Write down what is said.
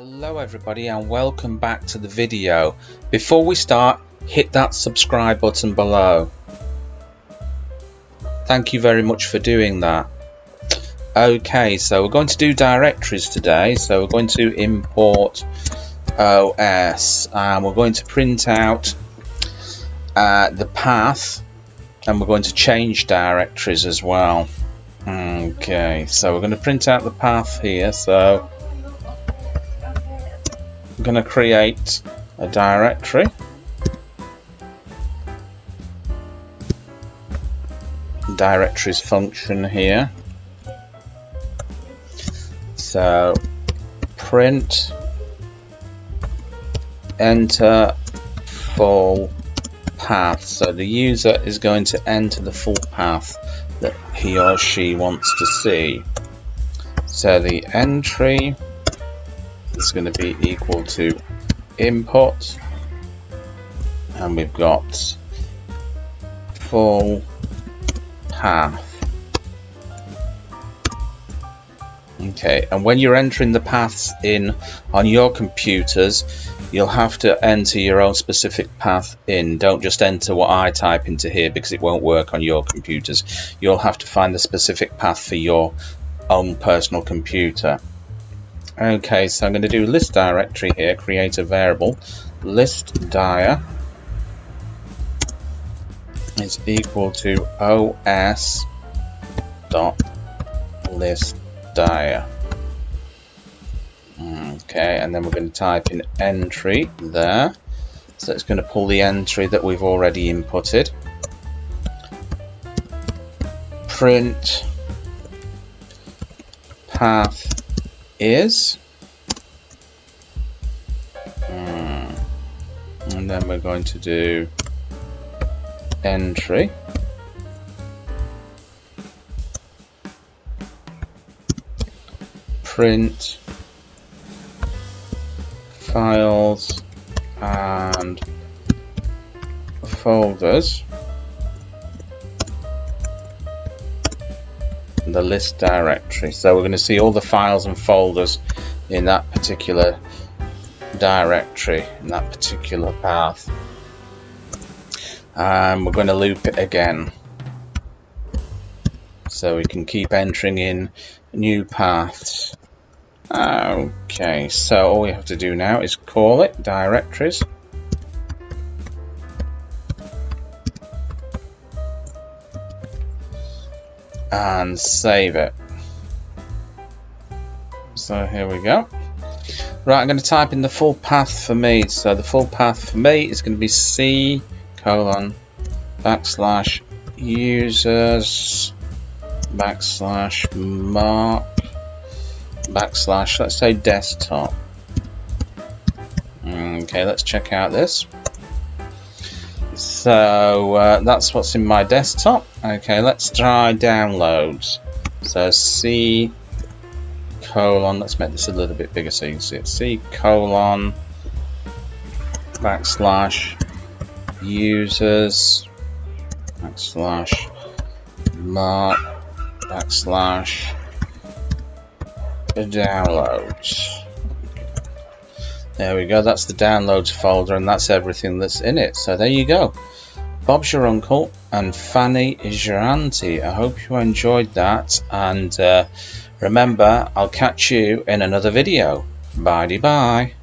Hello everybody and welcome back to the video. Before we start, hit that subscribe button below. Thank you very much for doing that. Okay, so we're going to do directories today. So we're going to import OS and we're going to print out the path, and we're going to change directories as well. Okay, so we're going to print out the path here. So I'm going to create a directory. Directories function here. So print enter full path. So the user is going to enter the full path that he or she wants to see. So the entry is going to be equal to input, and we've got full path. Okay, and when you're entering the paths in on your computers, you'll have to enter your own specific path in. Don't just enter what I type into here, because it won't work on your computers. You'll have to find the specific path for your own personal computer. Okay, so I'm going to do list directory here, create a variable, list dir is equal to os dot list dir. Okay, and then we're going to type in entry there. So it's going to pull the entry that we've already inputted. Print path is, and then we're going to do entry print files and folders, the list directory. So we're going to see all the files and folders in that particular directory, in that particular path. And we're going to loop it again, so we can keep entering in new paths. Okay, so all we have to do now is call it directories. And save it. So here we go. Right, I'm going to type in the full path for me. So the full path for me is going to be C:/ users /mark / let's say desktop. Okay, let's check out this. So that's what's in my desktop. Okay, let's try downloads. So C:/, let's make this a little bit bigger so you can see it. C:/ users /mark /downloads. There we go, that's the downloads folder, and that's everything that's in it. So there you go. Bob's your uncle and Fanny is your auntie. I hope you enjoyed that, and remember, I'll catch you in another video. Bye-bye.